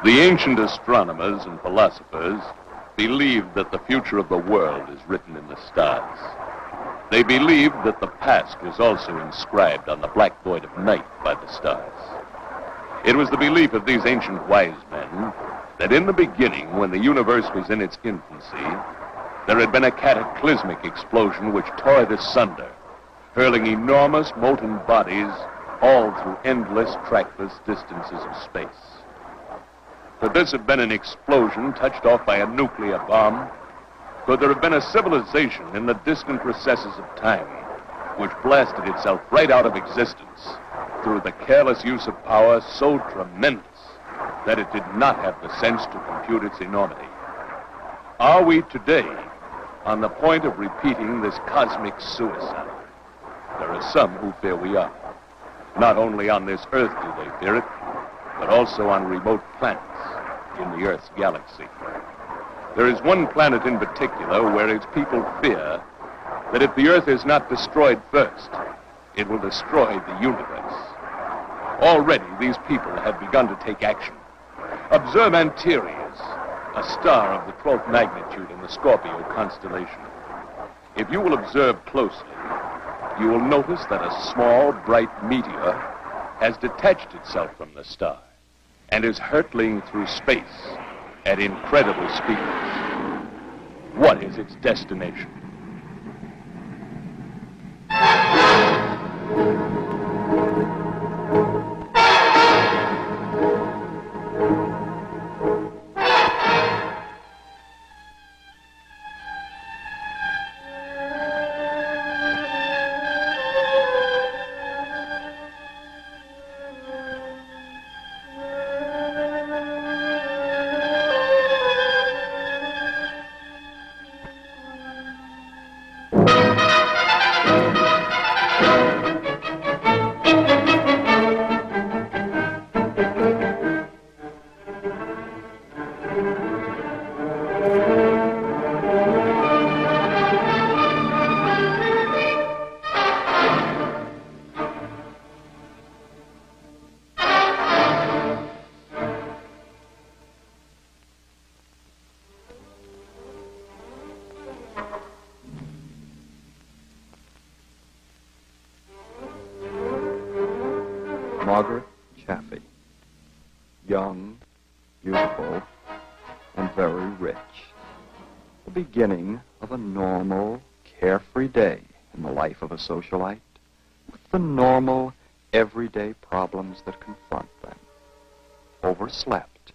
The ancient astronomers and philosophers believed that the future of the world is written in the stars. They believed that the past was also inscribed on the black void of night by the stars. It was the belief of these ancient wise men that in the beginning, when the universe was in its infancy, there had been a cataclysmic explosion which tore it asunder, hurling enormous molten bodies all through endless, trackless distances of space. Could this have been an explosion touched off by a nuclear bomb? Could there have been a civilization in the distant recesses of time which blasted itself right out of existence through the careless use of power so tremendous that it did not have the sense to compute its enormity? Are we today on the point of repeating this cosmic suicide? There are some who fear we are. Not only on this Earth do they fear it, but also on remote planets in the Earth's galaxy. There is one planet in particular where its people fear that if the Earth is not destroyed first, it will destroy the universe. Already, these people have begun to take action. Observe Antares, a star of the 12th magnitude in the Scorpio constellation. If you will observe closely, you will notice that a small, bright meteor has detached itself from the star and is hurtling through space at incredible speeds. What is its destination? Margaret Chaffee, young, beautiful, and very rich. The beginning of a normal, carefree day in the life of a socialite, with the normal, everyday problems that confront them. Overslept,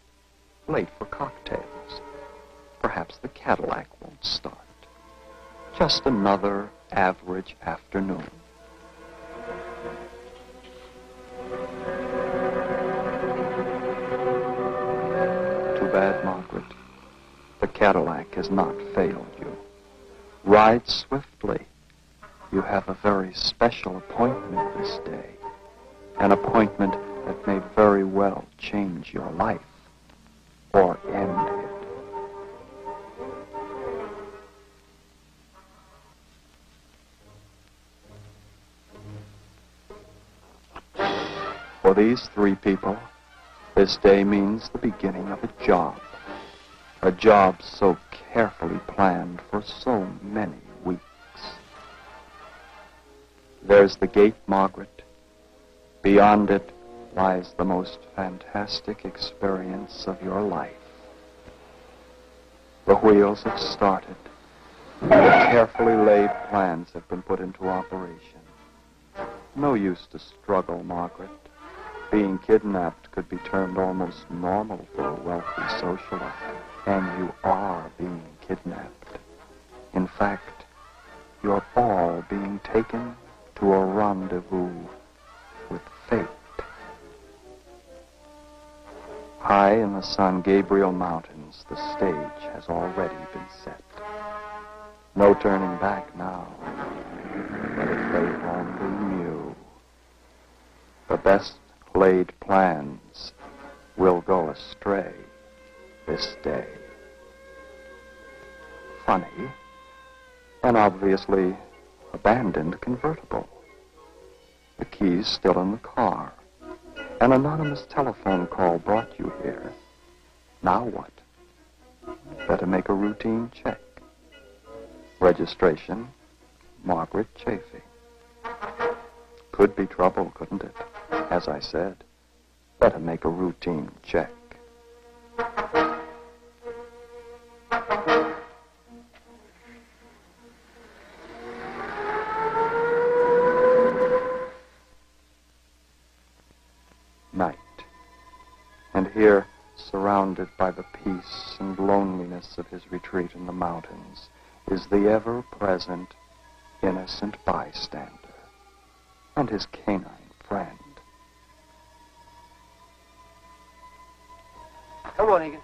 late for cocktails. Perhaps the Cadillac won't start. Just another average afternoon. Too bad, Margaret. The Cadillac has not failed you. Ride swiftly. You have a very special appointment this day. An appointment that may very well change your life or end it. For these three people, this day means the beginning of a job. A job so carefully planned for so many weeks. There's the gate, Margaret. Beyond it lies the most fantastic experience of your life. The wheels have started. The carefully laid plans have been put into operation. No use to struggle, Margaret. Being kidnapped could be termed almost normal for a wealthy socialite. And you are being kidnapped. In fact, you're all being taken to a rendezvous with fate. High in the San Gabriel Mountains, the stage has already been set. No turning back now. But if they only knew, the best laid plans will go astray this day. Funny, an obviously abandoned convertible. The keys still in the car. An anonymous telephone call brought you here. Now what? Better make a routine check. Registration, Margaret Chafee. Could be trouble, couldn't it? As I said, better make a routine check. Night. And here, surrounded by the peace and loneliness of his retreat in the mountains, is the ever-present, innocent bystander and his canine friend. Come on, Egan.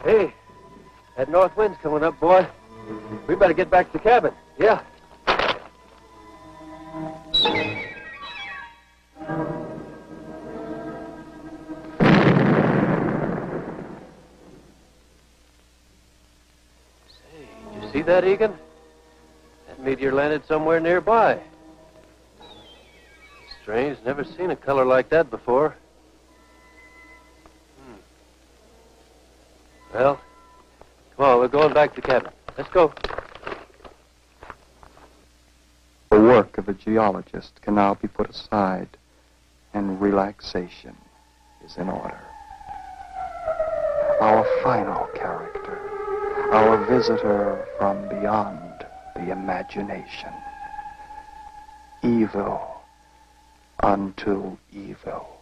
Hey, that north wind's coming up, boy. We better get back to the cabin. Yeah. See that, Egan? That meteor landed somewhere nearby. Strange, never seen a color like that before. Well, come on, we're going back to the cabin. Let's go. The work of a geologist can now be put aside, and relaxation is in order. Our final character, our visitor from beyond the imagination. Evil unto evil.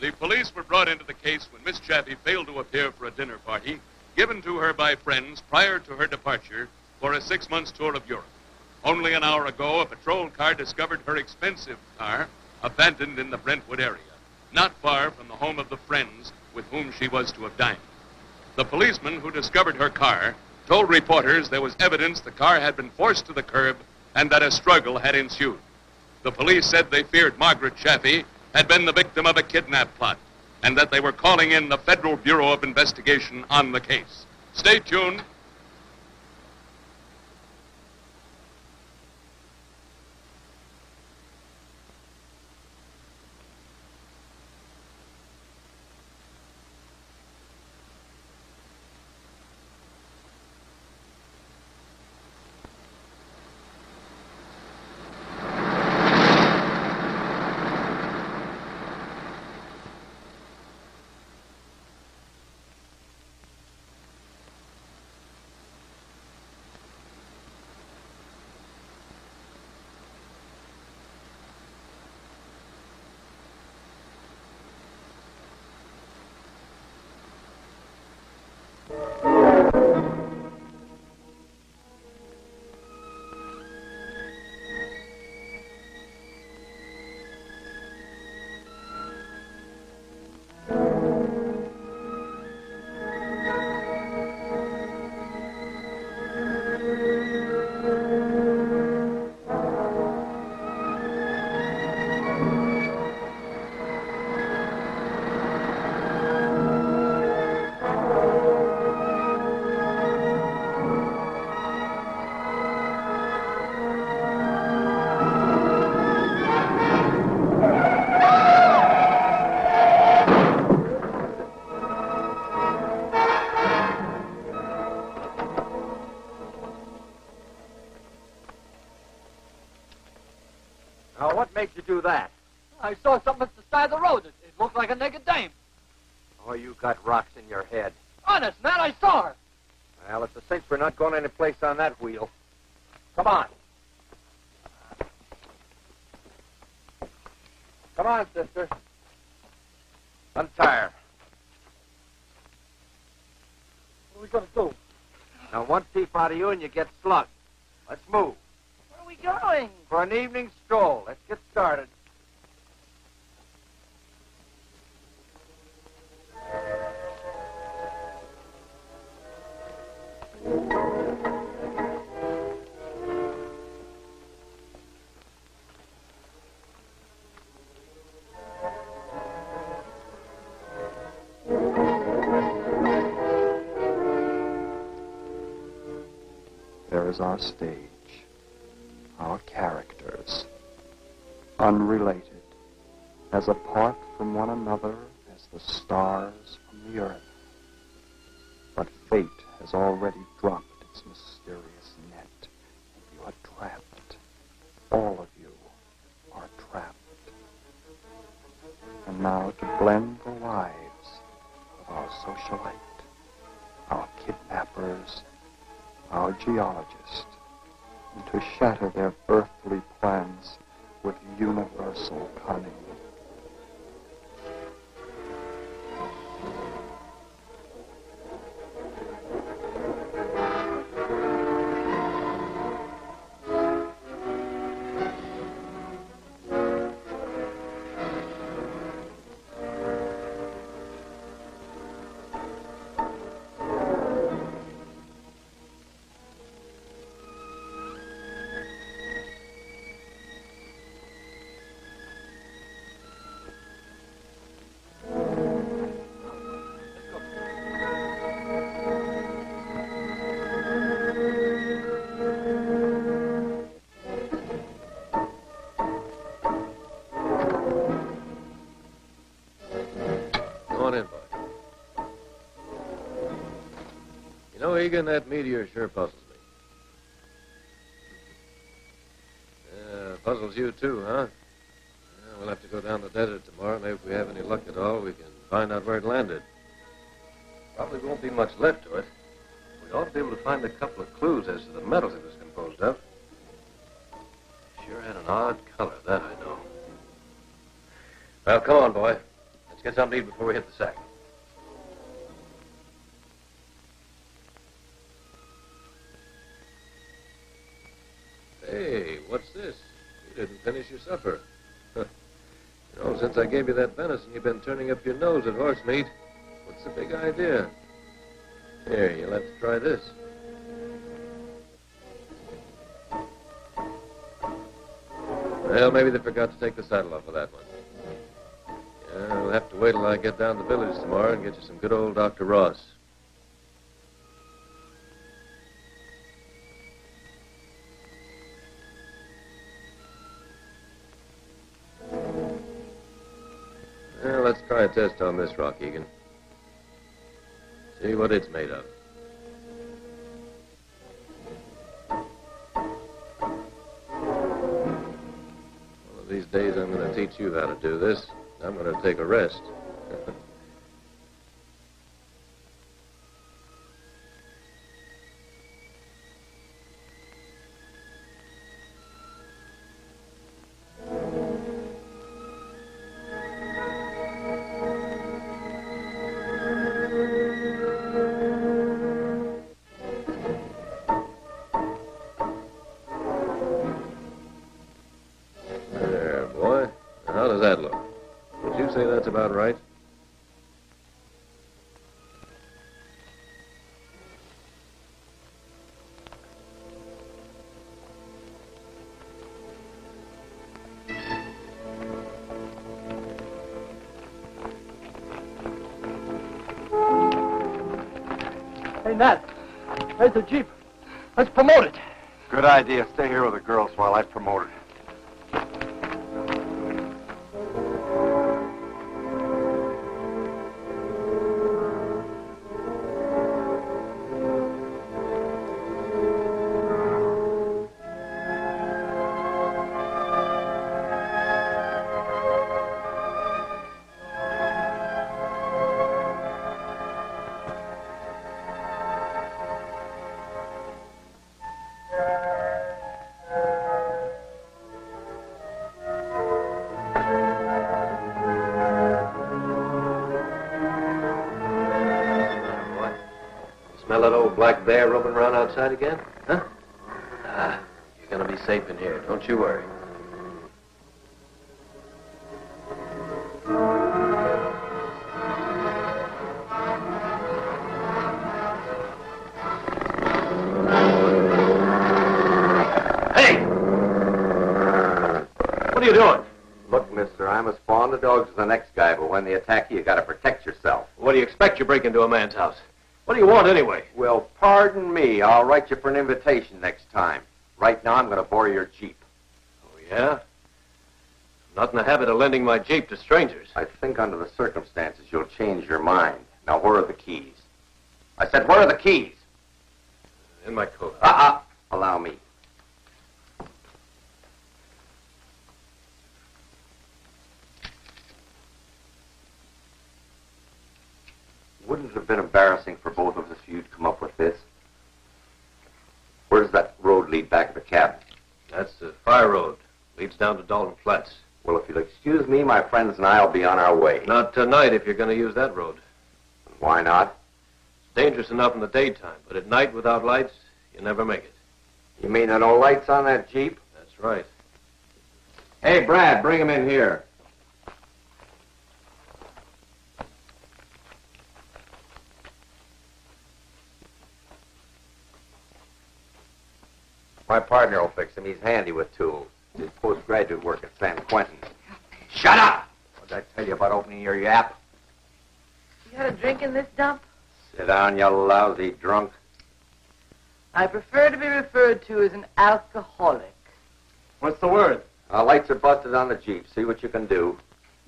The police were brought into the case when Miss Chafee failed to appear for a dinner party given to her by friends prior to her departure for a 6-month tour of Europe. Only an hour ago, a patrol car discovered her expensive car abandoned in the Brentwood area, not far from the home of the friends with whom she was to have dined. The policeman who discovered her car told reporters there was evidence the car had been forced to the curb and that a struggle had ensued. The police said they feared Margaret Chafee had been the victim of a kidnap plot and that they were calling in the Federal Bureau of Investigation on the case. Stay tuned. made you do that? I saw something at the side of the road. It looked like a naked dame. Oh, you got rocks in your head. Honest, man, I saw her. Well, it's a cinch we're not going any place on that wheel. Come on. Come on, sister. Untie her. What are we going to do? Now, one teeth out of you and you get slugged. Let's move. Where are we going? For an evening stroll. Let's get started. There is our stage, our characters, unrelated, as apart from one another as the stars from the earth. But fate has already dropped its mysterious net, and you are trapped. All of you are trapped. And now to blend the lives of our socialite, our kidnappers, our geologist, and to shatter their earthly plans with universal cunning. Egan, that meteor sure puzzles me. Puzzles you too, huh? We'll have to go down the desert tomorrow. Maybe if we have any luck at all, we can find out where it landed. Probably won't be much left to it. We ought to be able to find a couple of clues as to the metals it was composed of. Sure had an odd color, that I know. Well, come on, boy. Let's get something to eat before we hit the sack. Hey, what's this? You didn't finish your supper. You know, since I gave you that venison, you've been turning up your nose at horse meat. What's the big idea? Here, you'll have to try this. Well, maybe they forgot to take the saddle off of that one. Yeah, we'll have to wait till I get down to the village tomorrow and get you some good old Dr. Ross. Well, let's try a test on this rock, Egan. See what it's made of. One of these days I'm going to teach you how to do this. I'm going to take a rest. About right. Hey, Nat. There's the Jeep. Let's promote it. Good idea. Stay here with the girls while I promote it. Smell that old black bear roaming around outside again? Huh? You're gonna be safe in here. Don't you worry. Hey! What are you doing? Look, mister, I'm as fond of dogs as the next guy, but when they attack you, you gotta protect yourself. What do you expect you break into a man's house? What do you want anyway? Well, pardon me. I'll write you for an invitation next time. Right now, I'm gonna borrow your Jeep. Oh, yeah? I'm not in the habit of lending my Jeep to strangers. I think under the circumstances, you'll change your mind. Now, where are the keys? I said, where are the keys? In my coat. Allow me. Wouldn't it have been embarrassing for both of us if you'd come up with this? Where does that road lead back to the cabin? That's the fire road. Leads down to Dalton Flats. Well, if you'll excuse me, my friends and I will be on our way. Not tonight if you're going to use that road. Why not? It's dangerous enough in the daytime, but at night without lights, you never make it. You mean there are no lights on that Jeep? That's right. Hey, Brad, bring him in here. My partner will fix him. He's handy with tools. Did postgraduate work at San Quentin. Shut up! What did I tell you about opening your yap? You got a drink in this dump? Sit down, you lousy drunk. I prefer to be referred to as an alcoholic. What's the word? Lights are busted on the Jeep. See what you can do.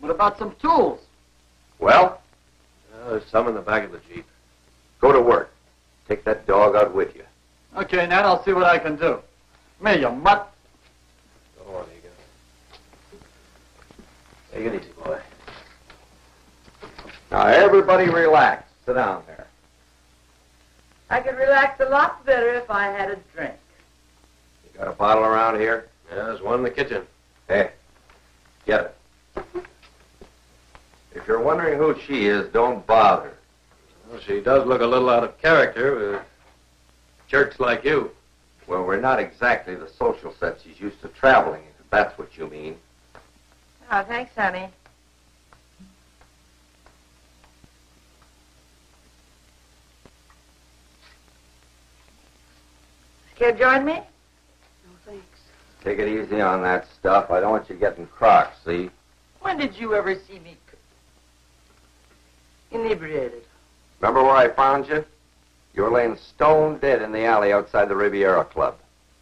What about some tools? Well, There's some in the back of the Jeep. go to work. Take that dog out with you. Okay, Nat, I'll see what I can do. Me, you mutt. Go on, Egan. Take it easy, boy. Now, everybody relax. Sit down there. I could relax a lot better if I had a drink. You got a bottle around here? Yeah, there's one in the kitchen. Hey, get it. If you're wondering who she is, don't bother. Well, she does look a little out of character with jerks like you. Well, we're not exactly the social set she's used to traveling, if that's what you mean. Oh, thanks, honey. Care to join me? No, thanks. Take it easy on that stuff. I don't want you getting crocked, see? When did you ever see me inebriated? Remember where I found you? You were laying stone dead in the alley outside the Riviera Club.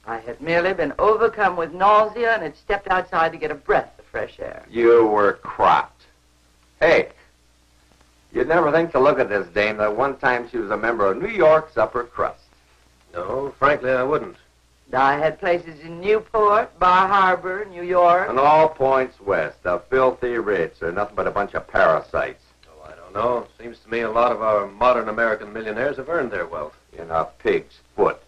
I had merely been overcome with nausea and had stepped outside to get a breath of fresh air. You were cropped. Hey, you'd never think to look at this dame that one time she was a member of New York's upper crust. No, frankly, I wouldn't. I had places in Newport, Bar Harbor, New York. And all points west, the filthy rich. They're nothing but a bunch of parasites. Oh, I don't know. Seems to me a lot of our modern American millionaires have earned their wealth. In a pig's foot.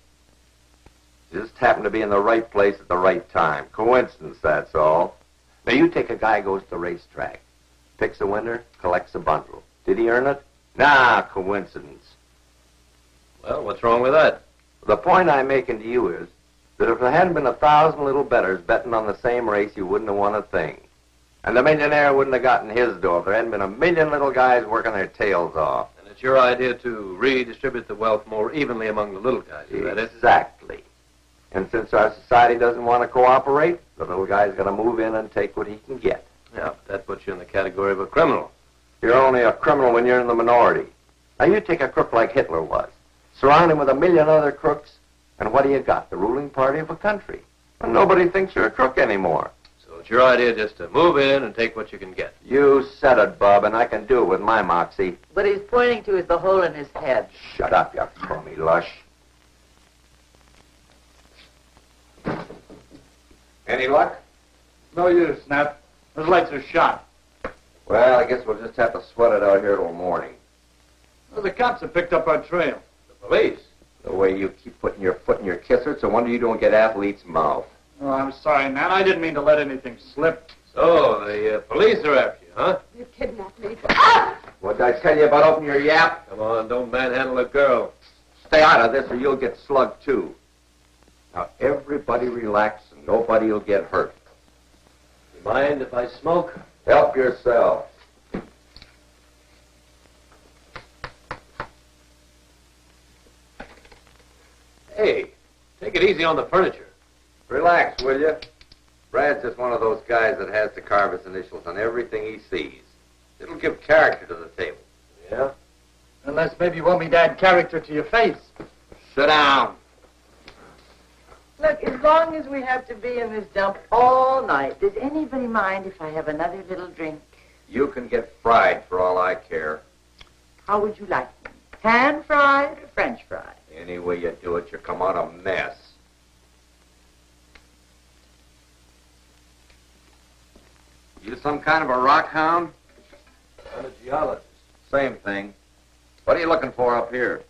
You just happened to be in the right place at the right time. Coincidence, that's all. Now, you take a guy who goes to the racetrack, picks a winner, collects a bundle. Did he earn it? Nah, coincidence. Well, what's wrong with that? The point I'm making to you is that if there hadn't been 1,000 little betters betting on the same race, you wouldn't have won a thing. And the millionaire wouldn't have gotten his door if there hadn't been 1,000,000 little guys working their tails off. And it's your idea to redistribute the wealth more evenly among the little guys, is that it? Exactly. And since our society doesn't want to cooperate, the little guy's got to move in and take what he can get. Yeah, but that puts you in the category of a criminal. You're only a criminal when you're in the minority. Now, you take a crook like Hitler was. Surround him with 1,000,000 other crooks, and what do you got? The ruling party of a country. And nobody thinks you're a crook anymore. So it's your idea just to move in and take what you can get. You said it, Bub, and I can do it with my moxie. What he's pointing to is the hole in his head. Shut up, you crummy lush. Any luck? No use, Nat. Those lights are shot. Well, I guess we'll just have to sweat it out here till morning. Well, the cops have picked up our trail. The police? The way you keep putting your foot in your kisser, it's a wonder you don't get athlete's mouth. Oh, I'm sorry, Nat. I didn't mean to let anything slip. So, the police are after you, huh? You kidnapped me. What did I tell you about opening your yap? Come on, don't manhandle a girl. Stay out of this or you'll get slugged too. Now, everybody relax and nobody will get hurt. You mind if I smoke? Help yourself. Hey, take it easy on the furniture. Relax, will you? Brad's just one of those guys that has to carve his initials on everything he sees. It'll give character to the table. Yeah? Unless maybe you want me to add character to your face. Sit down. Look, as long as we have to be in this dump all night, does anybody mind if I have another little drink? You can get fried for all I care. How would you like them? Pan-fried or French fried? Any way you do it, you come out a mess. You some kind of a rock hound? I'm a geologist. Same thing. What are you looking for up here?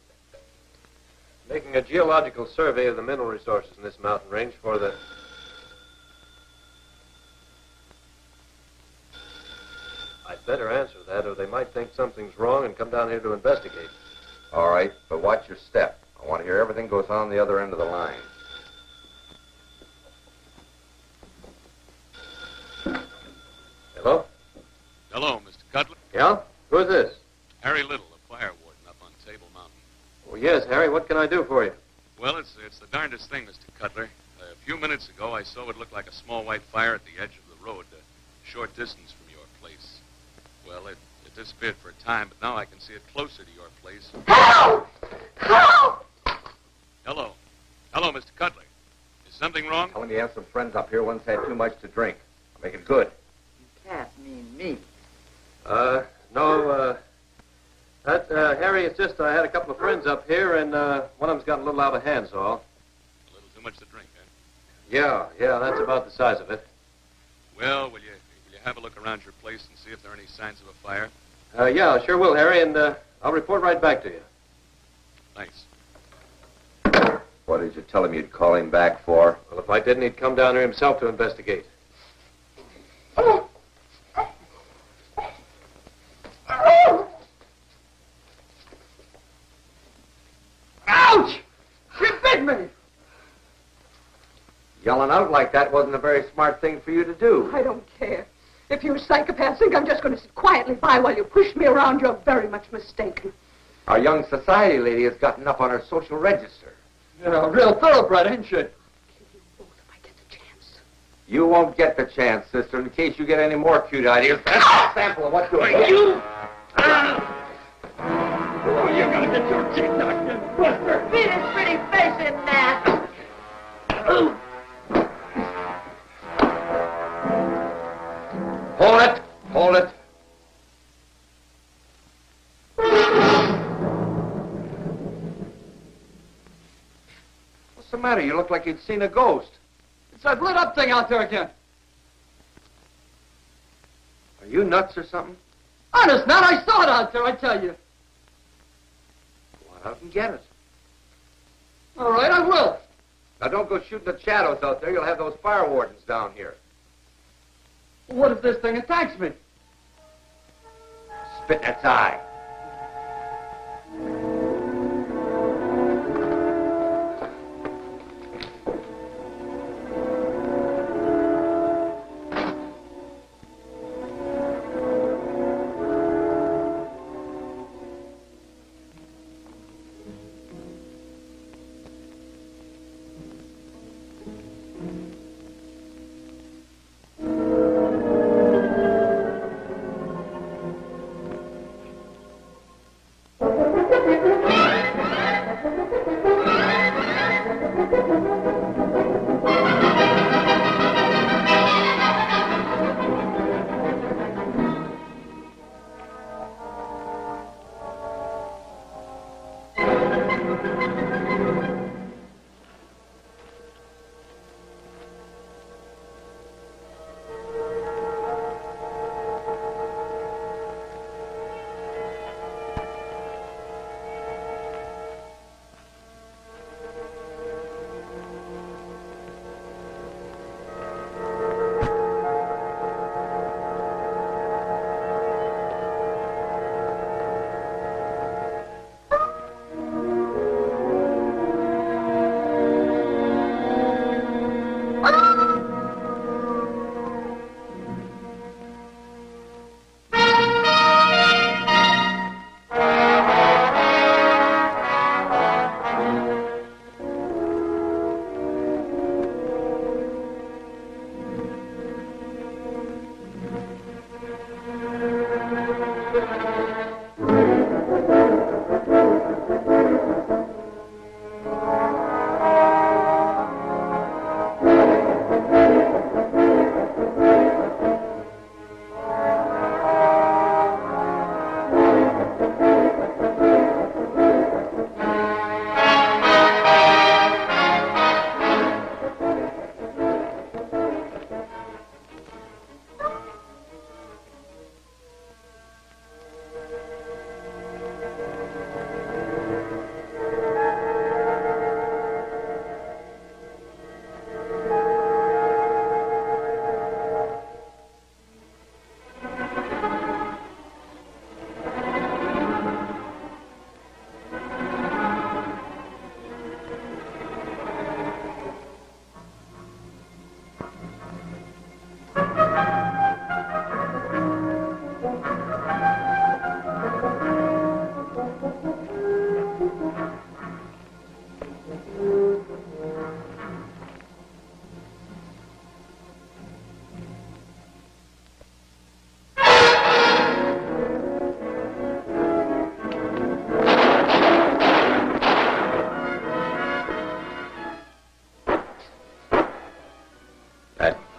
Making a geological survey of the mineral resources in this mountain range for the... I'd better answer that, or they might think something's wrong and come down here to investigate. All right, but watch your step. I want to hear everything goes on the other end of the line. Hello? Hello, Mr. Cutler. Yeah? Who's this? Harry Little, the fire warden up on Table Mountain. Oh, yes, Harry. What can I do for you? Well, it's the darndest thing, Mr. Cutler. A few minutes ago, I saw what looked like a small white fire at the edge of the road, a short distance from your place. Well, it disappeared for a time, but now I can see it closer to your place. Help! Help! Hello. Hello, Mr. Cutler. Is something wrong? Tell him you have some friends up here once had too much to drink. Make it good. You can't mean me. No, Harry, it's just I had a couple of friends up here, and one of them's gotten a little out of hand, so all. A little too much to drink, huh? Yeah, that's about the size of it. Well, will you have a look around your place and see if there are any signs of a fire? Yeah, sure will, Harry, and I'll report right back to you. Thanks. What did you tell him you'd call him back for? Well, if I didn't, he'd come down here himself to investigate. Ouch! You bit me! Yelling out like that wasn't a very smart thing for you to do. I don't care. If you psychopaths think I'm just going to sit quietly by while you push me around, you're very much mistaken. Our young society lady has gotten up on her social register. Yeah, a real thoroughbred, ain't she? Kill you both if I get the chance. You won't get the chance, sister, in case you get any more cute ideas. That's a sample of what's going on. You! Oh, you're going to get your teeth knocked in, Buster! Beat his pretty face in that. Hold it! Hold it! What's the matter? You look like you'd seen a ghost. It's that lit up thing out there again. Are you nuts or something? Honest, man, I saw it out there, I tell you. Go out and get it. All right, I will. Now, don't go shooting the shadows out there. You'll have those fire wardens down here. What if this thing attacks me? Spit in its eye.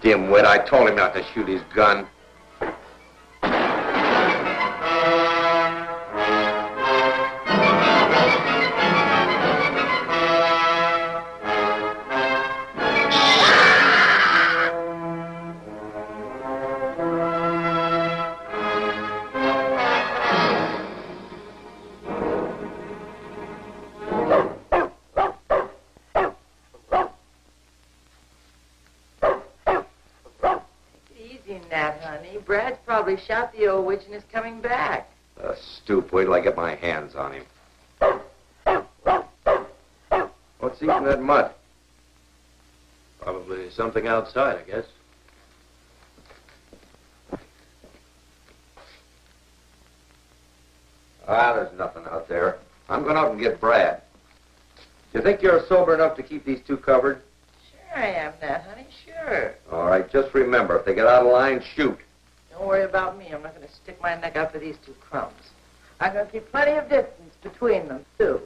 Dimwit, I told him not to shoot his gun. Brad's probably shot the old witch and is coming back. Stoop, wait till I get my hands on him. What's eating that mud? Probably something outside, I guess. There's nothing out there. I'm going out and get Brad. Do you think you're sober enough to keep these two covered? Sure I am, Nat, honey, sure. All right, just remember, if they get out of line, shoot. Don't worry about me. I'm not going to stick my neck out for these two crumbs. I'm going to keep plenty of distance between them, too.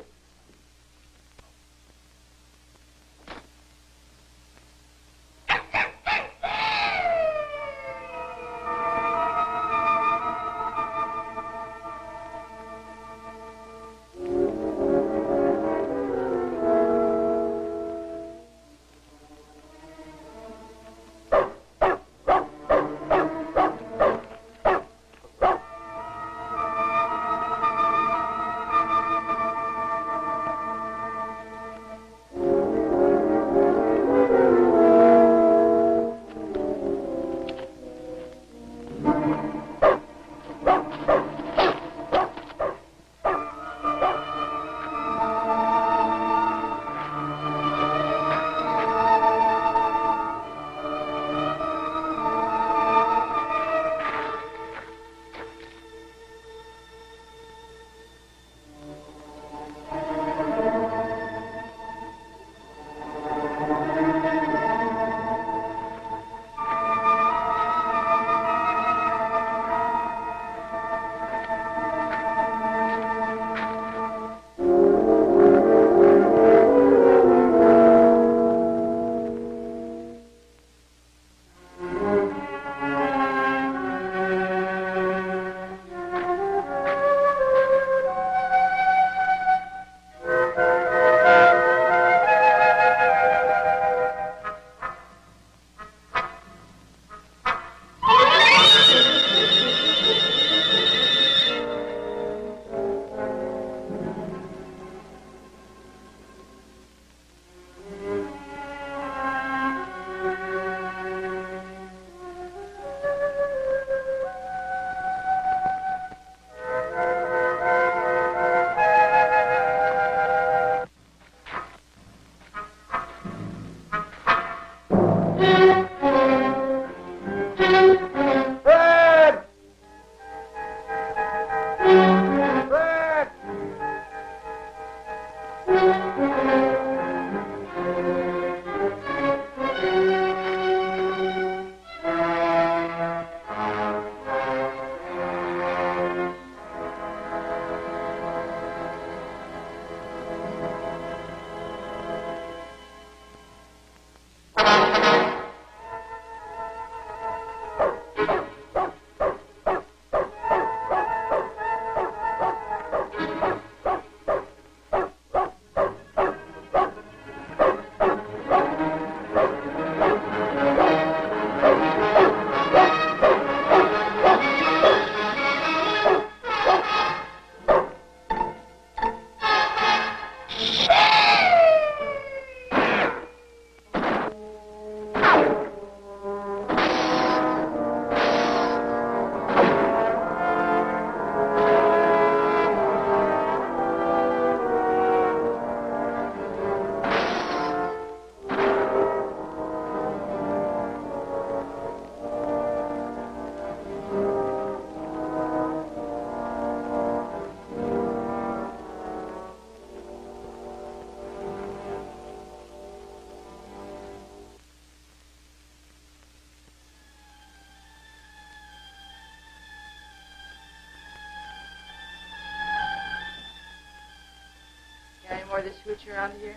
More of this hooch around here?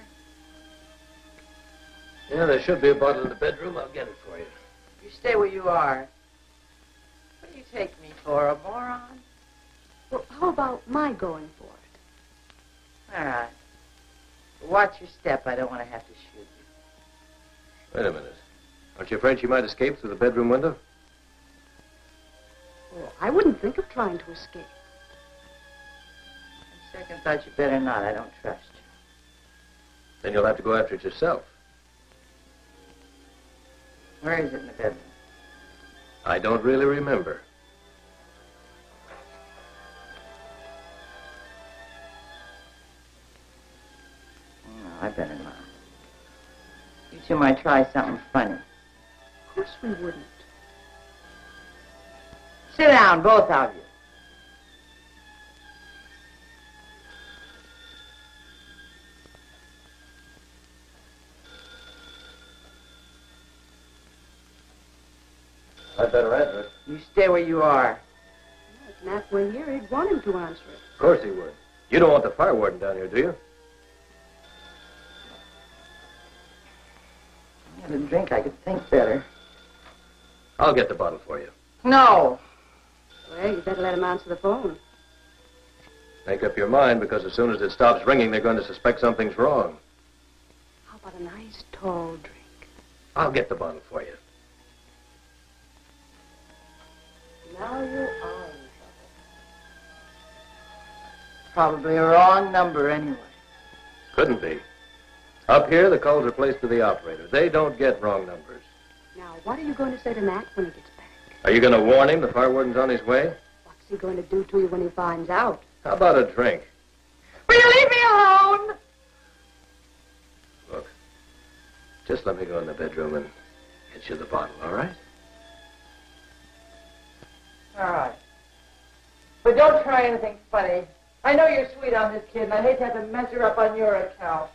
Yeah, there should be a bottle in the bedroom. I'll get it for you. You stay where you are. What do you take me for, a moron? Well, how about my going for it? All right. But watch your step. I don't want to have to shoot you. Wait a minute. Aren't you afraid she might escape through the bedroom window? Well, I wouldn't think of trying to escape. On second thought, you better not. I don't trust you. Then you'll have to go after it yourself. Where is it in the bedroom? I don't really remember. No, I better not. You two might try something funny. Of course we wouldn't. Sit down, both of you. I'd better answer it. You stay where you are. If Nat were here, he'd want him to answer it. Of course he would. You don't want the fire warden down here, do you? I had a drink, I could think better. I'll get the bottle for you. No. Well, you better let him answer the phone. Make up your mind, because as soon as it stops ringing, they're going to suspect something's wrong. How about a nice tall drink? I'll get the bottle for you. Now you are in trouble. Probably a wrong number anyway. Couldn't be. Up here, the calls are placed to the operator. They don't get wrong numbers. Now, what are you going to say to Nat when he gets back? Are you going to warn him the fire warden's on his way? What's he going to do to you when he finds out? How about a drink? Will you leave me alone? Look, just let me go in the bedroom and get you the bottle, all right? All right. But don't try anything funny. I know you're sweet on this kid, and I hate to have to mess her up on your account.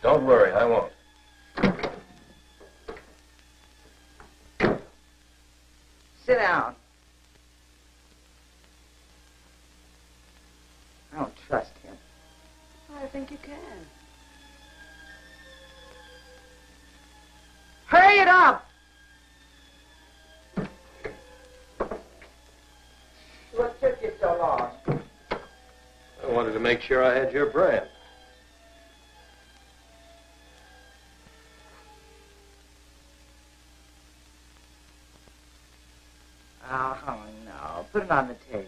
Don't worry, I won't. Sit down. I don't trust him. I think you can. Hurry it up! What took you so long? I wanted to make sure I had your brand. Oh, no. Put it on the table.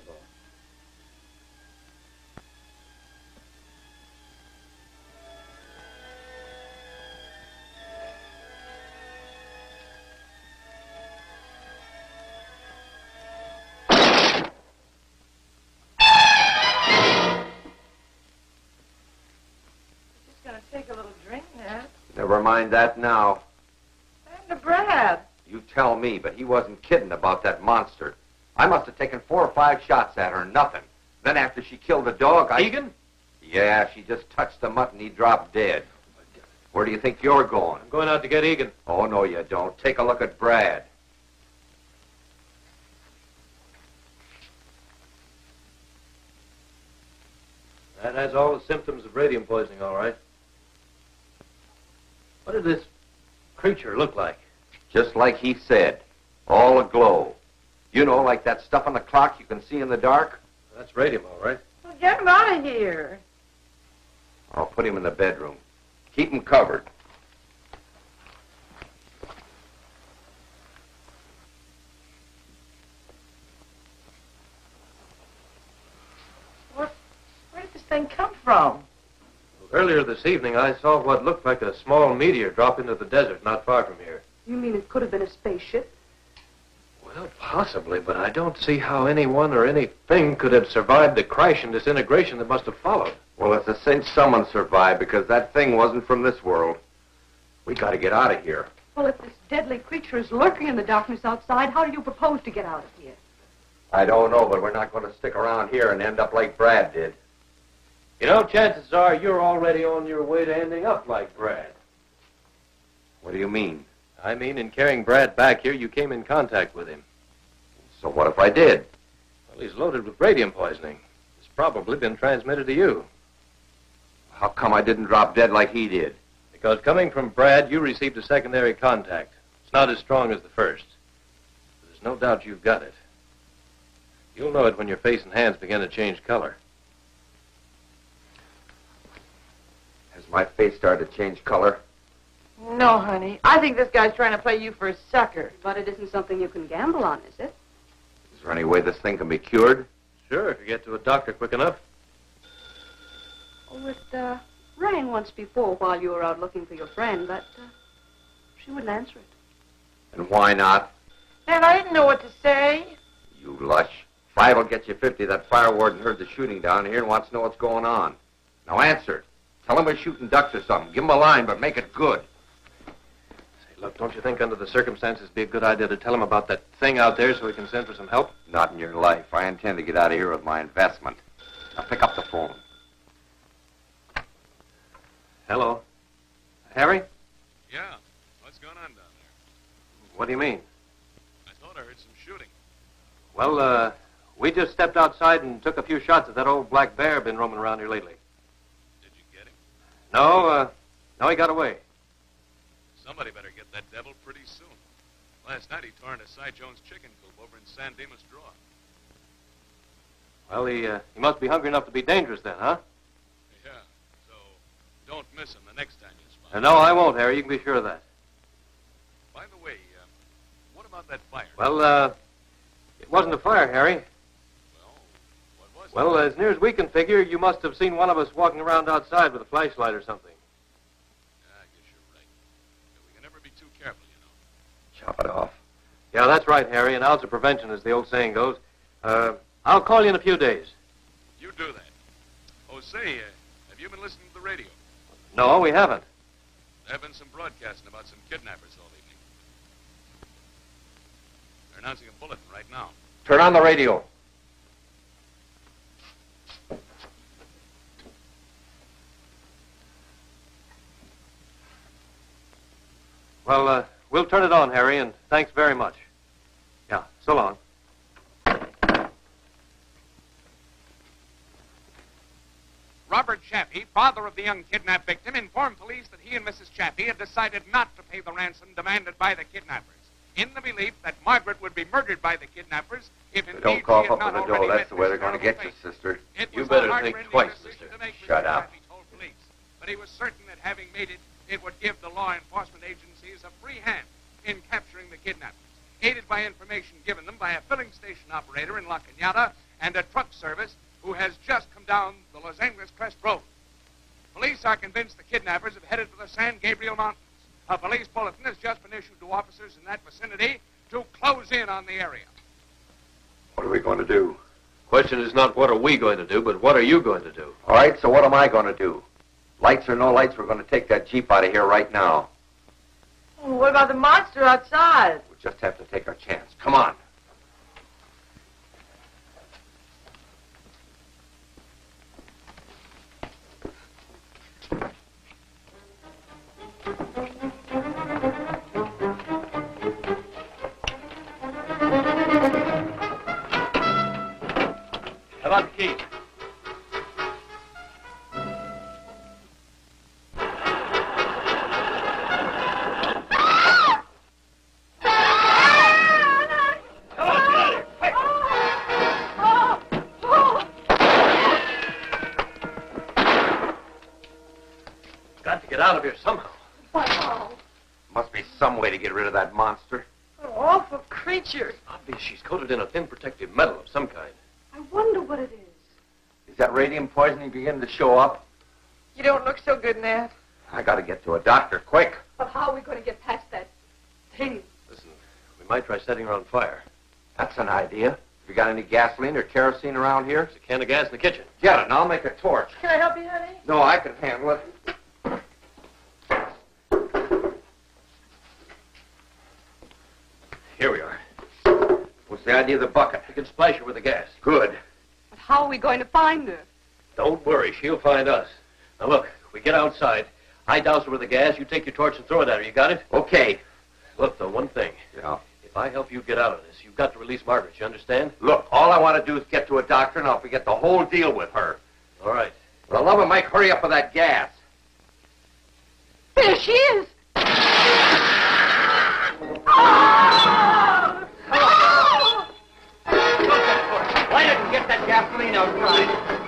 Just gonna take a little drink, Nat. Never mind that now. And the Brad. You tell me, but he wasn't kidding about that monster. I must have taken 4 or 5 shots at her, nothing. Then after she killed the dog, Egan? Yeah, she just touched the mutt and he dropped dead. Where do you think you're going? I'm going out to get Egan. Oh, no, you don't. Take a look at Brad. That has all the symptoms of radium poisoning, all right. What did this creature look like? Just like he said. All aglow. You know, like that stuff on the clock you can see in the dark? That's radium, all right. Well, get him out of here. I'll put him in the bedroom. Keep him covered. Where did this thing come from? Earlier this evening, I saw what looked like a small meteor drop into the desert not far from here. You mean it could have been a spaceship? Well, possibly, but I don't see how anyone or anything could have survived the crash and disintegration that must have followed. Well, it's a cinch someone survived because that thing wasn't from this world. We got to get out of here. Well, if this deadly creature is lurking in the darkness outside, how do you propose to get out of here? I don't know, but we're not going to stick around here and end up like Brad did. You know, chances are you're already on your way to ending up like Brad. What do you mean? I mean, in carrying Brad back here, you came in contact with him. So what if I did? Well, he's loaded with radium poisoning. It's probably been transmitted to you. How come I didn't drop dead like he did? Because coming from Brad, you received a secondary contact. It's not as strong as the first. There's no doubt you've got it. You'll know it when your face and hands begin to change color. Has my face started to change color? No, honey. I think this guy's trying to play you for a sucker. But it isn't something you can gamble on, is it? Is there any way this thing can be cured? Sure, if you get to a doctor quick enough. Oh, it rang once before while you were out looking for your friend, but she wouldn't answer it. And why not? And I didn't know what to say. You lush. 5 will get you 50. That fire warden heard the shooting down here and wants to know what's going on. Now answer it. Tell him we're shooting ducks or something. Give him a line, but make it good. Say, look, don't you think under the circumstances it'd be a good idea to tell him about that thing out there so we can send for some help? Not in your life. I intend to get out of here with my investment. Now pick up the phone. Hello. Harry? Yeah. What's going on down there? What do you mean? I thought I heard some shooting. Well, we just stepped outside and took a few shots at that old black bear been roaming around here lately. Did you get him? No, he got away. Somebody better get that devil pretty soon. Last night he tore into Cy Jones' chicken coop over in San Dimas Draw. Well, he must be hungry enough to be dangerous then, huh? Yeah, so don't miss him the next time you spot him. No, I won't, Harry. You can be sure of that. By the way, what about that fire? Well, it wasn't a fire, Harry. Well, what was it? Well, as near as we can figure, you must have seen one of us walking around outside with a flashlight or something. Yeah, I guess you're right. But we can never be too careful, you know. Chop it off. Yeah, that's right, Harry. An ounce of prevention, as the old saying goes. I'll call you in a few days. You do that. Oh, say, have you been listening to the radio? No, we haven't. There have been some broadcasting about some kidnappers all evening. They're announcing a bulletin right now. Turn on the radio. Well, we'll turn it on, Harry, and thanks very much. Yeah, so long. Robert Chappie, father of the young kidnapped victim, informed police that he and Mrs. Chappie had decided not to pay the ransom demanded by the kidnappers, in the belief that Margaret would be murdered by the kidnappers if indeed Don't she cough had up not at the already door. met That's the way they're this going to get terrible you, fate. sister. It You was better a think heartrending twice, decision sister. to make, Shut Mr. up. Chappie told police, but he was certain that having made it, it would give the law enforcement agencies a free hand in capturing the kidnappers, aided by information given them by a filling station operator in La Cañada and a truck service who has just come down the Los Angeles Crest Road. Police are convinced the kidnappers have headed for the San Gabriel Mountains. A police bulletin has just been issued to officers in that vicinity to close in on the area. What are we going to do? Question is not what are we going to do, but what are you going to do? All right, so what am I going to do? Lights or no lights, we're going to take that Jeep out of here right now. Oh, what about the monster outside? We'll just have to take our chance. Come on. How about the key? Got to get out of here somehow. Wow. Must be some way to get rid of that monster. An awful creature. Obviously, she's coated in a thin protective metal of some kind. I wonder what it is. Is that radium poisoning beginning to show up? You don't look so good, Nat. I got to get to a doctor, quick. But how are we going to get past that thing? Listen, we might try setting her on fire. That's an idea. Have you got any gasoline or kerosene around here? There's a can of gas in the kitchen. Get it, and I'll make a torch. Can I help you, honey? No, I can handle it. Here we are. What's the idea of the bucket? We can splash her with the gas. Good. But how are we going to find her? Don't worry, she'll find us. Now look, we get outside. I douse her with the gas, you take your torch and throw it at her. You got it? Okay. Look, though, one thing. Yeah. If I help you get out of this, you've got to release Margaret, you understand? Look, all I want to do is get to a doctor, and I'll forget the whole deal with her. All right. For the love of Mike, hurry up with that gas. There she is! gasoline outside.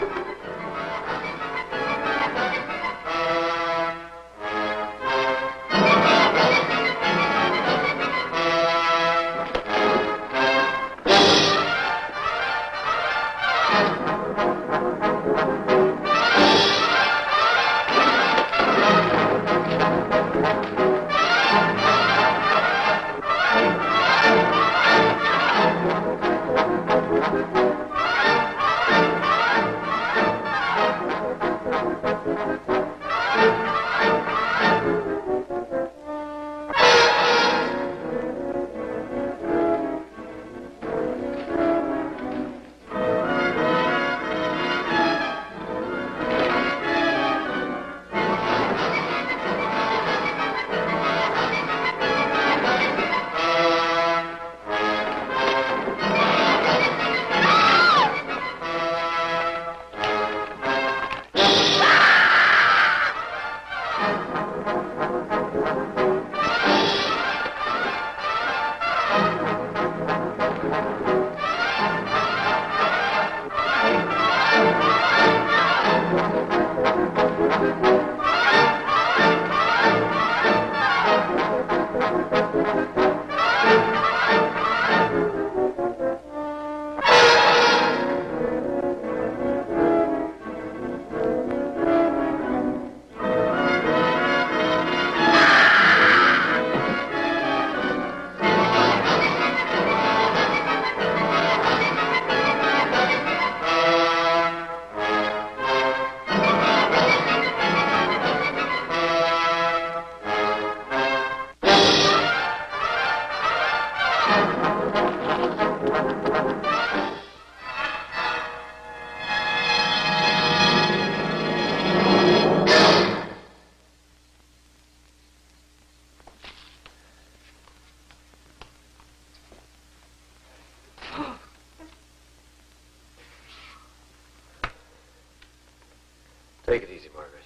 Take it easy, Margaret.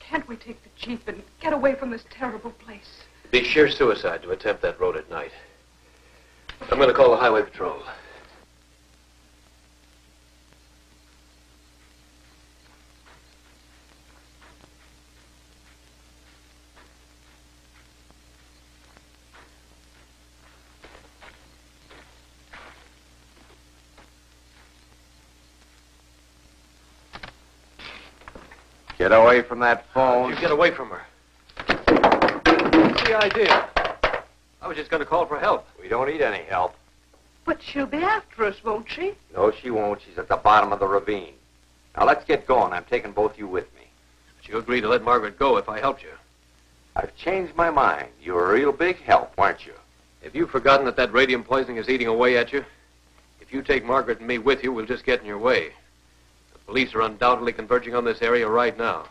Can't we take the Jeep and get away from this terrible place? It'd be sheer suicide to attempt that road at night. I'm going to call the highway patrol. Get away from that phone. You get away from her. What's the idea? I was just going to call for help. We don't need any help. But she'll be after us, won't she? No, she won't. She's at the bottom of the ravine. Now, let's get going. I'm taking both you with me. But you agreed to let Margaret go if I helped you. I've changed my mind. You're a real big help, aren't you? Have you forgotten that that radium poisoning is eating away at you? If you take Margaret and me with you, we'll just get in your way. The police are undoubtedly converging on this area right now.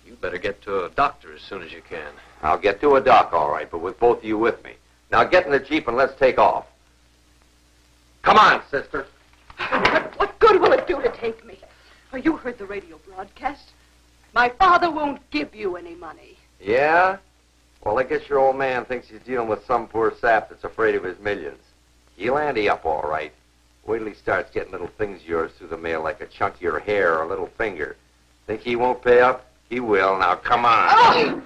You better get to a doctor as soon as you can. I'll get to a doc, all right, but with both of you with me. Now, get in the Jeep and let's take off. Come on, sister. What good will it do to take me? Oh, you heard the radio broadcast. My father won't give you any money. Yeah? Well, I guess your old man thinks he's dealing with some poor sap that's afraid of his millions. He'll ante up all right. Wait till he starts getting little things of yours through the mail like a chunk of your hair or a little finger. Think he won't pay up? He will. Now, come on. Oh!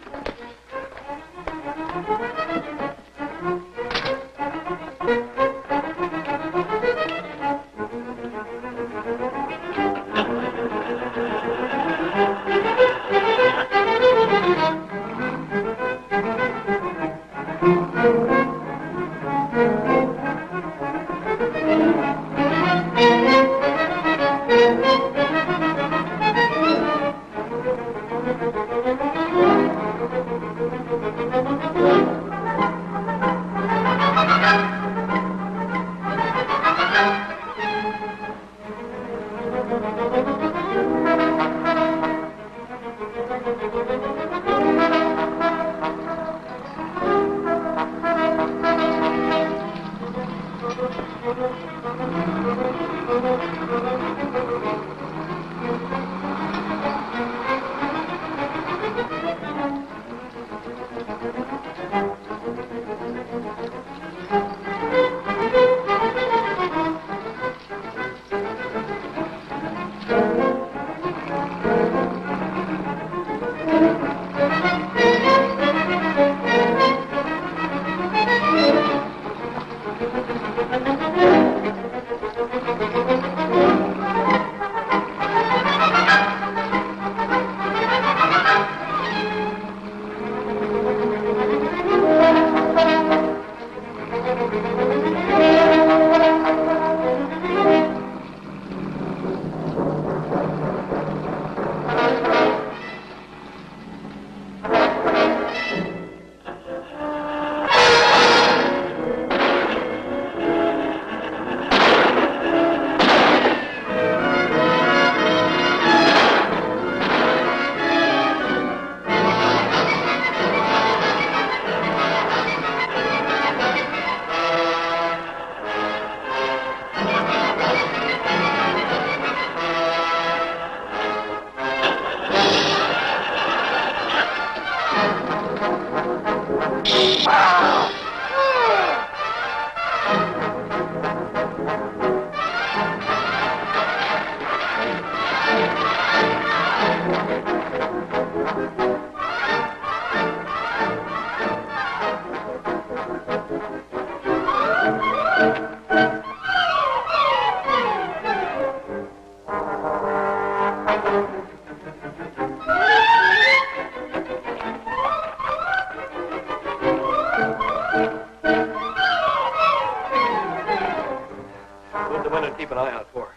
Keep an eye out for her.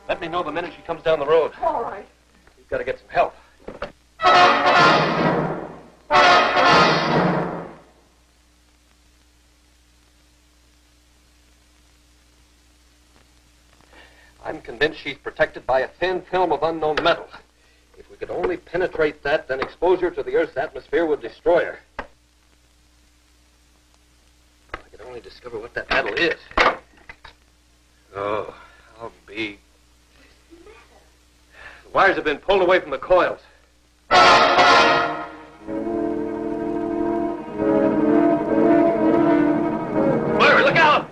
Let me know the minute she comes down the road. All right. You've got to get some help. I'm convinced she's protected by a thin film of unknown metal. If we could only penetrate that, then exposure to the Earth's atmosphere would destroy her. If I could only discover what that metal is. Oh, I'll be... The wires have been pulled away from the coils. Larry, look out!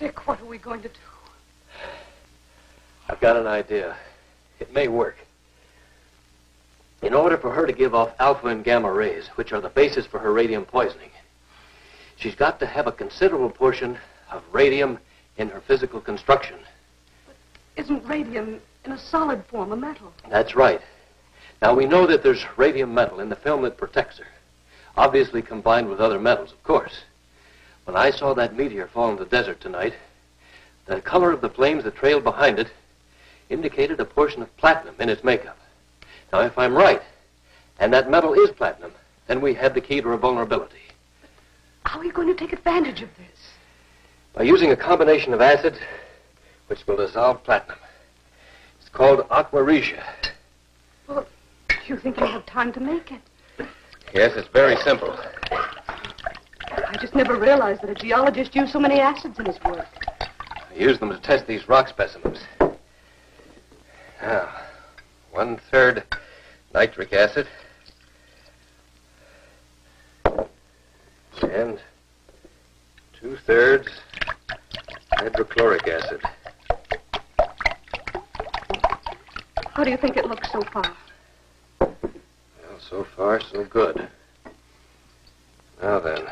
Dick, what are we going to do? I've got an idea. It may work. In order for her to give off alpha and gamma rays, which are the basis for her radium poisoning, she's got to have a considerable portion of radium in her physical construction. But isn't radium in a solid form a metal? That's right. Now, we know that there's radium metal in the film that protects her. Obviously combined with other metals, of course. When I saw that meteor fall in the desert tonight, the color of the flames that trailed behind it indicated a portion of platinum in its makeup. Now, if I'm right, and that metal is platinum, then we have the key to our vulnerability. How are you going to take advantage of this? By using a combination of acids which will dissolve platinum. It's called aquaresia. Well, do you think you'll have time to make it? Yes, it's very simple. I just never realized that a geologist used so many acids in his work. I used them to test these rock specimens. Now, 1/3 nitric acid. And 2/3 hydrochloric acid. How do you think it looks so far? Well, so far, so good. Now then.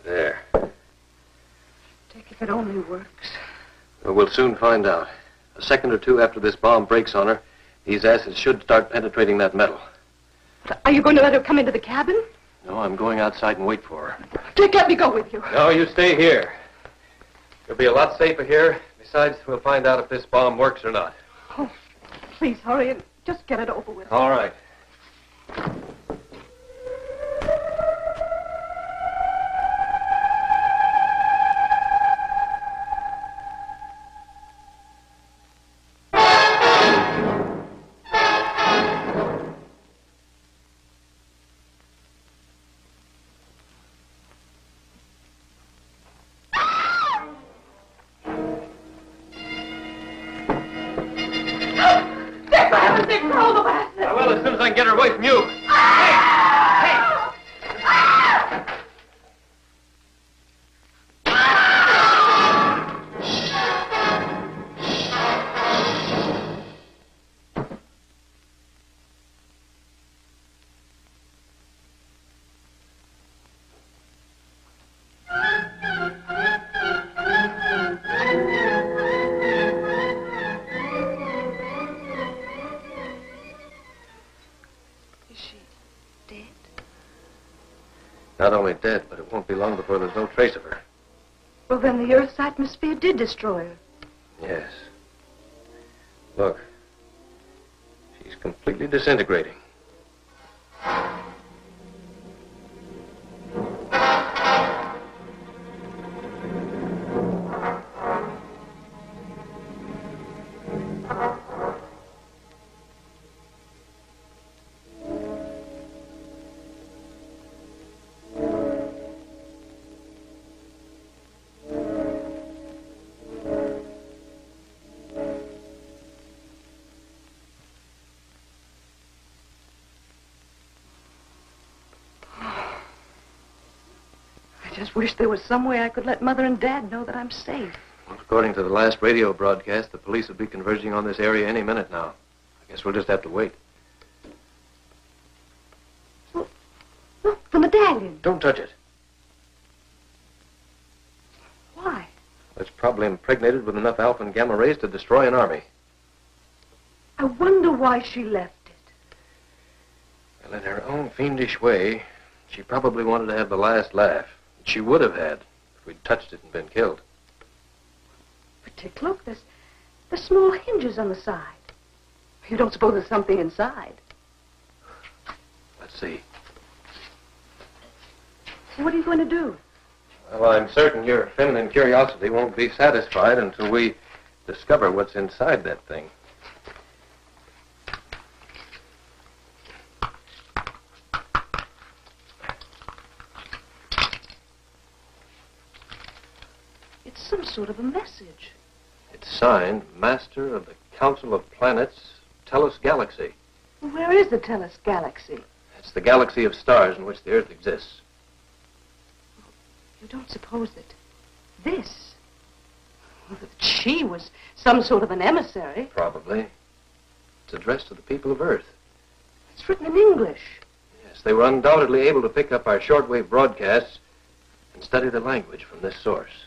There. Take if it only works. Well, we'll soon find out. A second or two after this bomb breaks on her, these acids should start penetrating that metal. Are you going to let her come into the cabin? No, I'm going outside and wait for her. Dick, let me go with you. No, you stay here. You'll be a lot safer here. Besides, we'll find out if this bomb works or not. Oh, please hurry and just get it over with. All right. Get her away from you. Not only dead, but it won't be long before there's no trace of her. Well, then the Earth's atmosphere did destroy her. Yes. Look. She's completely disintegrating. I just wish there was some way I could let Mother and Dad know that I'm safe. Well, according to the last radio broadcast, the police will be converging on this area any minute now. I guess we'll just have to wait. Look, the medallion. Don't touch it. Why? It's probably impregnated with enough alpha and gamma rays to destroy an army. I wonder why she left it. Well, in her own fiendish way, she probably wanted to have the last laugh. She would have had if we'd touched it and been killed. But Dick, look, there's small hinges on the side. You don't suppose there's something inside? Let's see. What are you going to do? Well, I'm certain your feminine curiosity won't be satisfied until we discover what's inside that thing. It's some sort of a message. It's signed Master of the Council of Planets, Tellus Galaxy. Where is the Tellus Galaxy? It's the galaxy of stars in which the Earth exists. You don't suppose that this, that she was some sort of an emissary? Probably. It's addressed to the people of Earth. It's written in English. Yes, they were undoubtedly able to pick up our shortwave broadcasts and study the language from this source.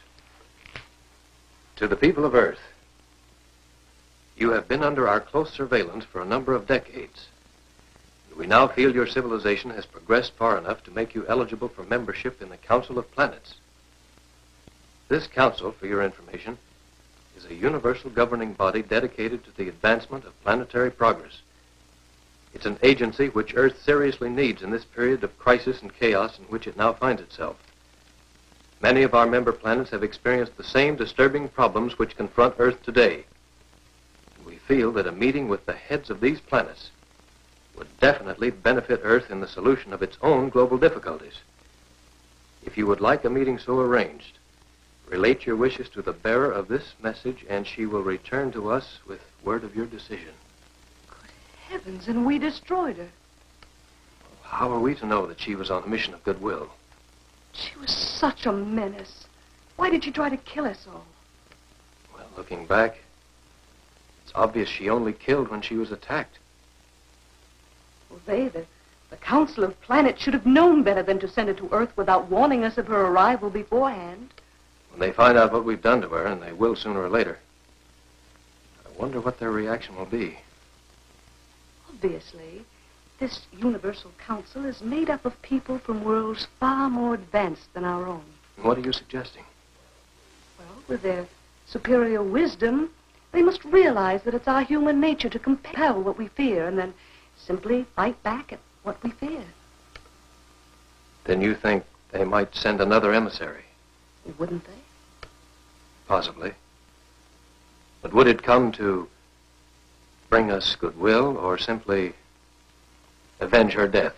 To the people of Earth, you have been under our close surveillance for a number of decades. We now feel your civilization has progressed far enough to make you eligible for membership in the Council of Planets. This council, for your information, is a universal governing body dedicated to the advancement of planetary progress. It's an agency which Earth seriously needs in this period of crisis and chaos in which it now finds itself. Many of our member planets have experienced the same disturbing problems which confront Earth today. We feel that a meeting with the heads of these planets would definitely benefit Earth in the solution of its own global difficulties. If you would like a meeting so arranged, relate your wishes to the bearer of this message, and she will return to us with word of your decision. Good heavens, and we destroyed her. How are we to know that she was on a mission of goodwill? She was such a menace. Why did she try to kill us all? Well, looking back, it's obvious she only killed when she was attacked. Well, the Council of Planets should have known better than to send her to Earth without warning us of her arrival beforehand. When they find out what we've done to her, and they will sooner or later, I wonder what their reaction will be. Obviously, this Universal Council is made up of people from worlds far more advanced than our own. What are you suggesting? Well, with their superior wisdom, they must realize that it's our human nature to compel what we fear and then simply fight back at what we fear. Then you think they might send another emissary? Wouldn't they? Possibly. But would it come to bring us goodwill or simply avenge her death?